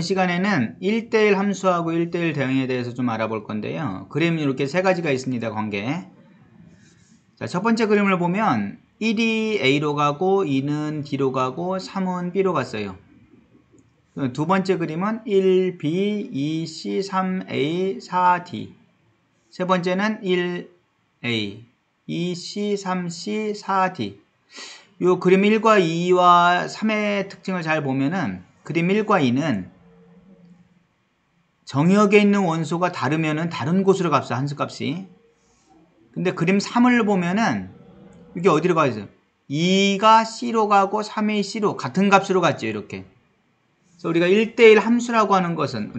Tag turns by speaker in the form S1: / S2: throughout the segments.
S1: 시간에는 1대1 함수하고 1대1 대응에 대해서 좀 알아볼 건데요. 그림 이렇게 세 가지가 있습니다. 관계. 자, 첫 번째 그림을 보면 1이 A로 가고 2는 D로 가고 3은 B로 갔어요. 두 번째 그림은 1B, 2C, 3A, 4D. 세 번째는 1A, 2C, 3C, 4D. 요 그림 1과 2와 3의 특징을 잘 보면은 그림 1과 2는 정역에 있는 원소가 다르면은 다른 곳으로 값어, 함수값이. 근데 그림 3을 보면은 이게 어디로 가 있어요? 2가 C로 가고 3이 C로 같은 값으로 갔죠, 이렇게. 그래서 우리가 1대1 함수라고 하는 것은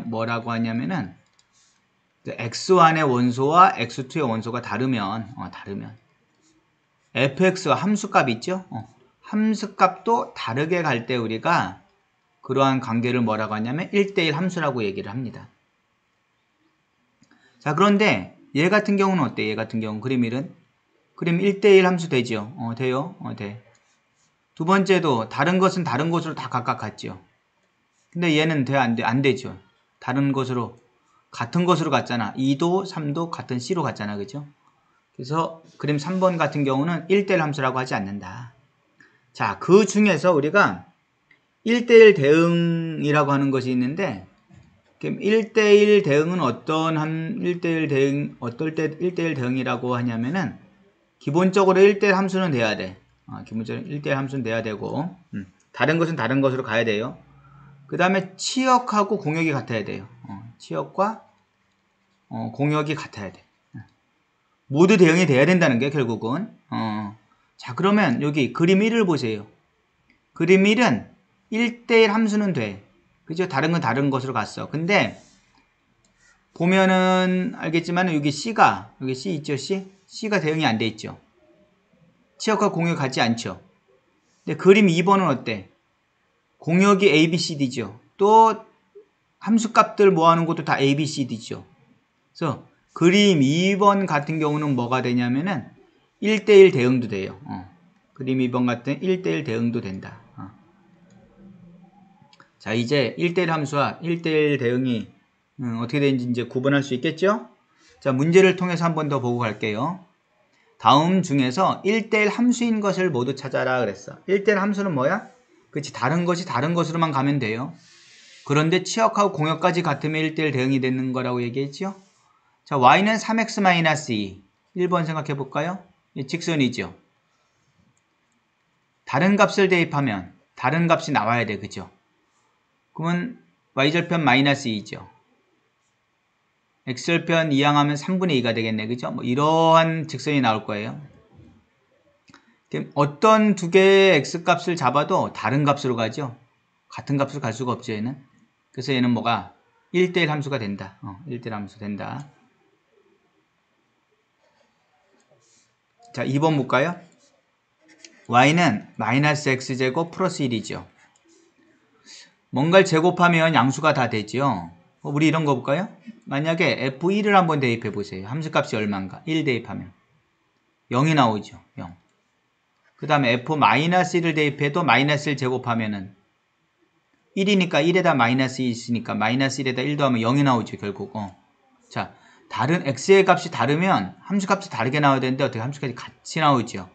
S1: 뭐라고 하냐면은 x1의 원소와 x2의 원소가 다르면 fx와 함수값 있죠? 함수값도 다르게 갈 때 우리가 그러한 관계를 뭐라고 하냐면 1대1 함수라고 얘기를 합니다. 자, 그런데 얘 같은 경우는 어때? 얘 같은 경우 그림 1은 그림 1대1 함수 되죠? 돼요? 돼. 두 번째도 다른 것은 다른 곳으로 다 각각 갔죠. 근데 얘는 돼? 안 돼? 안 되죠. 다른 곳으로 같은 곳으로 갔잖아. 2도 3도 같은 C로 갔잖아. 그죠? 그래서 그림 3번 같은 경우는 1대1 함수라고 하지 않는다. 자, 그 중에서 우리가 1대1 대응이라고 하는 것이 있는데 1대1 대응은 어떤 1대1 대응이라고 하냐면은 기본적으로 1대1 함수는 돼야 돼. 기본적으로 1대1 함수는 돼야 되고 다른 것은 다른 것으로 가야 돼요. 그 다음에 치역하고 공역이 같아야 돼요. 치역과 공역이 같아야 돼. 모두 대응이 돼야 된다는 게 결국은. 자, 그러면 여기 그림 1을 보세요. 그림 1은 1대1 함수는 돼. 그죠? 다른 건 다른 것으로 갔어. 근데 보면은 알겠지만 여기 C 있죠? C가 대응이 안 돼 있죠. 치역과 공역 같지 않죠. 근데 그림 2번은 어때? 공역이 A, B, C, D죠. 또 함수값들 모아놓은 것도 다 A, B, C, D죠. 그래서 그림 2번 같은 경우는 뭐가 되냐면은 1대1 대응도 돼요. 그림 2번 같은 1대1 대응도 된다. 자, 이제 1대1 함수와 1대1 대응이 어떻게 되는지 이제 구분할 수 있겠죠? 자, 문제를 통해서 한 번 더 보고 갈게요. 다음 중에서 1대1 함수인 것을 모두 찾아라 그랬어. 1대1 함수는 뭐야? 그렇지, 다른 것이 다른 것으로만 가면 돼요. 그런데 치역하고 공역까지 같으면 1대1 대응이 되는 거라고 얘기했죠? 자, y는 3x-2. 1번 생각해 볼까요? 직선이죠. 다른 값을 대입하면 다른 값이 나와야 돼. 그죠? 그러면 y절편 마이너스 2죠. x절편 이항하면 3분의 2가 되겠네. 그죠? 뭐 이러한 직선이 나올 거예요. 어떤 두 개의 x값을 잡아도 다른 값으로 가죠. 같은 값으로 갈 수가 없죠. 얘는. 그래서 얘는 뭐가 1대1 함수가 된다. 1대1 함수 된다. 자, 2번 볼까요? y는 마이너스 x제곱 플러스 1이죠. 뭔가를 제곱하면 양수가 다 되죠. 우리 이런 거 볼까요? 만약에 f1을 한번 대입해 보세요. 함수값이 얼마인가? 1 대입하면 0이 나오죠. 0. 그 다음에 f-1을 대입해도 마이너스를 제곱하면은 1이니까 1에다 마이너스 2 있으니까 마이너스 1에다 1 더하면 0이 나오죠. 결국. 자, 다른 x의 값이 다르면 함수값이 다르게 나와야 되는데 어떻게 함수값이 같이 나오죠.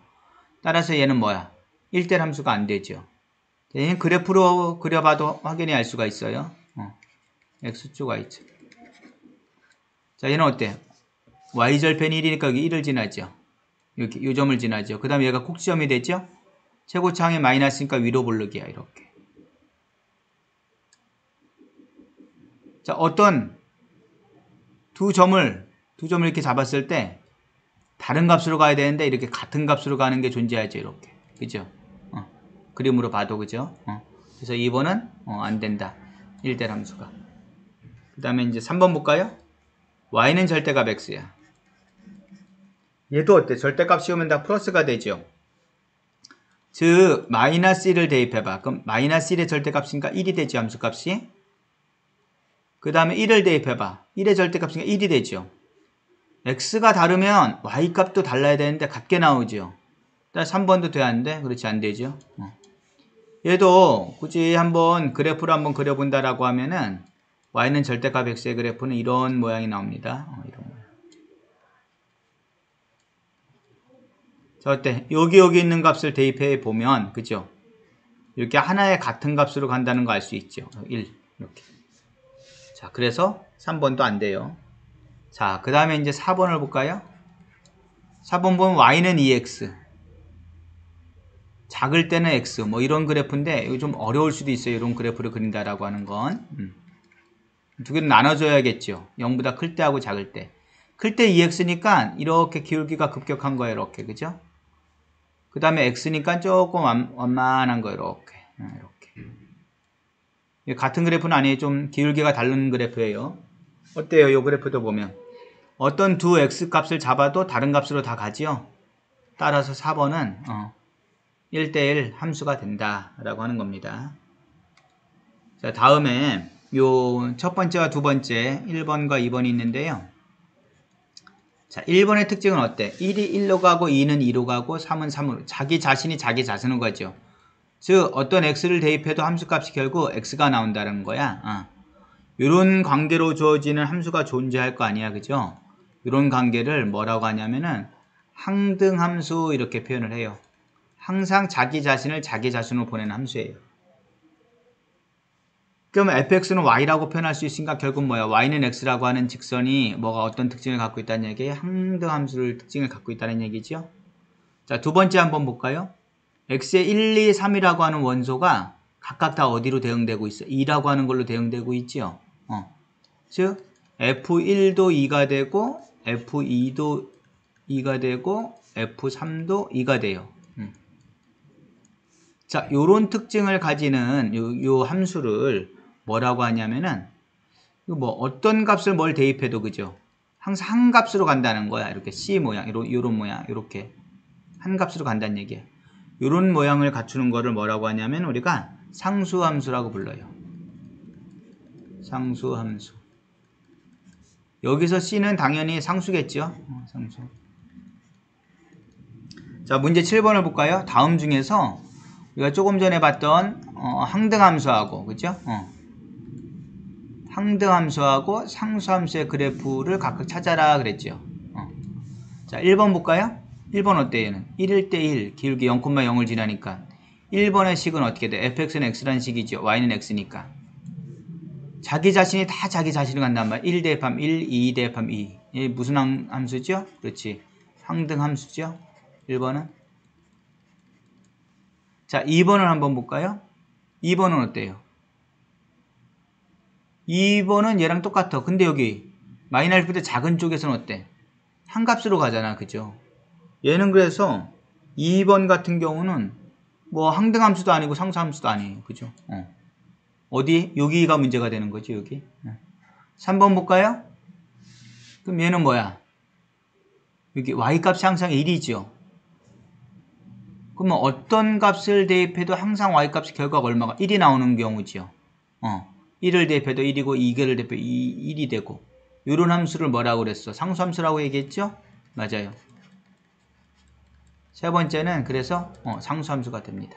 S1: 따라서 얘는 뭐야? 1대1 함수가 안 되죠. 얘는 그래프로 그려봐도 확연히 알 수가 있어요. x축 y축. 자, 얘는 어때? y절편이 1이니까 여기 1을 지나죠. 이렇게 이 점을 지나죠. 그 다음에 얘가 꼭지점이 되죠. 최고차항이 마이너스니까 위로 볼르기야. 이렇게. 자, 어떤 두 점을 이렇게 잡았을 때 다른 값으로 가야 되는데 이렇게 같은 값으로 가는 게 존재하죠. 이렇게. 그죠? 그림으로 봐도 그죠? 그래서 2번은 안 된다. 1대1 함수가. 그 다음에 이제 3번 볼까요? y는 절대값 x야. 얘도 어때? 절대값 씌우면 다 플러스가 되죠. 즉 마이너스 1을 대입해봐. 그럼 마이너스 1의 절대값이니까 1이 되죠. 함수값이. 그 다음에 1을 대입해봐. 1의 절대값이니까 1이 되죠. x가 다르면 y값도 달라야 되는데 같게 나오죠. 3번도 돼야 하는데 그렇지 안 되죠. 얘도 굳이 한번 그래프를 한번 그려본다라고 하면은 y는 절대값 x의 그래프는 이런 모양이 나옵니다. 이런 모양. 자, 어때? 여기 있는 값을 대입해 보면, 그죠? 이렇게 하나의 같은 값으로 간다는 거 알 수 있죠. 1 이렇게. 자, 그래서 3번도 안 돼요. 자, 그 다음에 이제 4번을 볼까요? 4번 보면 y는 2x, 작을 때는 x, 뭐 이런 그래프인데 이거 좀 어려울 수도 있어요. 이런 그래프를 그린다라고 하는 건. 두 개를 나눠줘야겠죠. 0보다 클 때하고 작을 때. 클 때 2x니까 이렇게 기울기가 급격한 거예요. 이렇게, 그죠? 그 다음에 x니까 조금 완만한 거예요. 이렇게. 이렇게. 같은 그래프는 아니에요. 좀 기울기가 다른 그래프예요. 어때요? 이 그래프도 보면. 어떤 두 x값을 잡아도 다른 값으로 다 가지요. 따라서 4번은 1대1 함수가 된다라고 하는 겁니다. 자, 다음에 요 첫 번째와 두 번째 1번과 2번이 있는데요. 자, 1번의 특징은 어때? 1이 1로 가고 2는 2로 가고 3은 3으로. 자기 자신이 자기 자신을 가죠. 즉 어떤 x를 대입해도 함수값이 결국 x가 나온다는 거야. 이런 관계로 주어지는 함수가 존재할 거 아니야, 그죠? 이런 관계를 뭐라고 하냐면은 항등함수 이렇게 표현을 해요. 항상 자기 자신을 자기 자신으로 보내는 함수예요. 그러면 fx는 y라고 표현할 수 있으니까 결국 뭐야? y는 x라고 하는 직선이 뭐가 어떤 특징을 갖고 있다는 얘기예요? 항등함수를 특징을 갖고 있다는 얘기죠. 자, 두 번째 한번 볼까요? x의 1, 2, 3이라고 하는 원소가 각각 다 어디로 대응되고 있어? 2라고 하는 걸로 대응되고 있죠. 즉 f1도 2가 되고 f2도 2가 되고 f3도 2가 돼요. 자, 요런 특징을 가지는 요 함수를 뭐라고 하냐면은 뭐 어떤 값을 뭘 대입해도 그죠? 항상 한 값으로 간다는 거야. 이렇게 C 모양, 요런 모양, 이렇게 한 값으로 간다는 얘기야. 요런 모양을 갖추는 거를 뭐라고 하냐면 우리가 상수함수라고 불러요. 상수함수. 여기서 C는 당연히 상수겠죠? 상수. 자, 문제 7번을 볼까요? 다음 중에서 우리가 조금 전에 봤던 항등함수하고, 그죠? 항등함수하고 상수함수의 그래프를 각각 찾아라 그랬죠. 자, 1번 볼까요? 1번 어때요? 얘는 1일 때 1, 기울기 0,0을 지나니까 1번의 식은 어떻게 돼? fx는 x라는 식이죠. y는 x니까. 자기 자신이 다 자기 자신을 간단 말이야. 1 대입하면 1, 2 대입하면 2. 이게 무슨 함수죠? 그렇지. 항등함수죠. 1번은. 자, 2번을 한번 볼까요? 2번은 어때요? 2번은 얘랑 똑같아. 근데 여기 마이너스 작은 쪽에서는 어때? 한 값으로 가잖아. 그죠? 얘는 그래서 2번 같은 경우는 뭐 항등함수도 아니고 상수함수도 아니에요. 그죠? 어디? 여기가 문제가 되는 거지, 여기. 3번 볼까요? 그럼 얘는 뭐야? 여기 y값이 항상 1이죠. 그러면 어떤 값을 대입해도 항상 y값의 결과가 얼마가? 1이 나오는 경우죠. 1을 대입해도 1이고 2개를 대입해도 1이 되고 이런 함수를 뭐라고 그랬어? 상수함수라고 얘기했죠? 맞아요. 세 번째는 그래서 상수함수가 됩니다.